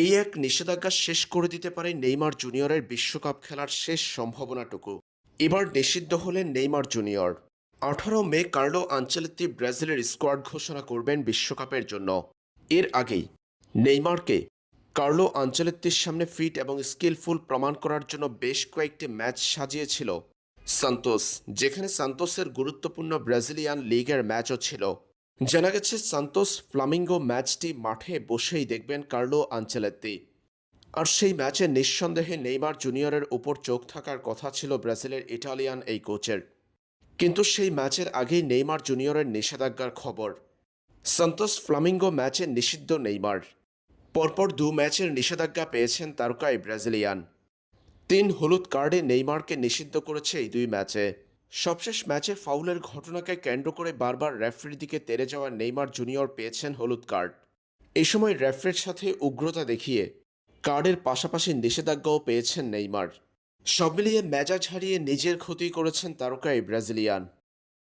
এই এক নিষেধাজ্ঞা শেষ করে দিতে পারে নেইমার জুনিয়রের বিশ্বকাপ খেলার শেষ সম্ভাবনাটুকু। এবার নিষিদ্ধ হলেন নেইমার জুনিয়র। 18 মে কার্লো আনচেলত্তি ব্রাজিলের স্কোয়াড ঘোষণা করবেন বিশ্বকাপের জন্য। এর আগেই নেইমারকে কার্লো আনচেলত্তির সামনে ফিট এবং স্কিলফুল প্রমাণ করার জন্য বেশ কয়েকটি ম্যাচ সাজিয়েছিল সান্তোস, যেখানে সান্তোসের গুরুত্বপূর্ণ ব্রাজিলিয়ান লিগের ম্যাচও ছিল। জানা গেছে সান্তোস ফ্লামিঙ্গো ম্যাচটি মাঠে বসেই দেখবেন কার্লো আনচেলত্তি। আর সেই ম্যাচে নিঃসন্দেহে নেইমার জুনিয়রের উপর চোখ থাকার কথা ছিল ব্রাজিলের ইটালিয়ান এই কোচের। কিন্তু সেই ম্যাচের আগেই নেইমার জুনিয়রের নিষেধাজ্ঞার খবর। সান্তোস ফ্লামিঙ্গো ম্যাচে নিষিদ্ধ নেইমার। পরপর 2 ম্যাচের নিষেধাজ্ঞা পেয়েছেন তারকা এই ব্রাজিলিয়ান। 3 হলুদ কার্ডে নেইমারকে নিষিদ্ধ করেছে এই 2 ম্যাচে। সবশেষ ম্যাচে ফাউলের ঘটনাকে কেন্দ্র করে বারবার রেফারির দিকে তেড়ে যাওয়া নেইমার জুনিয়র পেয়েছেন হলুদ কার্ড। এই সময় রেফারির সাথে উগ্রতা দেখিয়ে কার্ডের পাশাপাশি নিষেধাজ্ঞাও পেয়েছেন নেইমার। সব মিলিয়ে মেজাজ হারিয়ে নিজের ক্ষতি করেছেন তারকা এই ব্রাজিলিয়ান।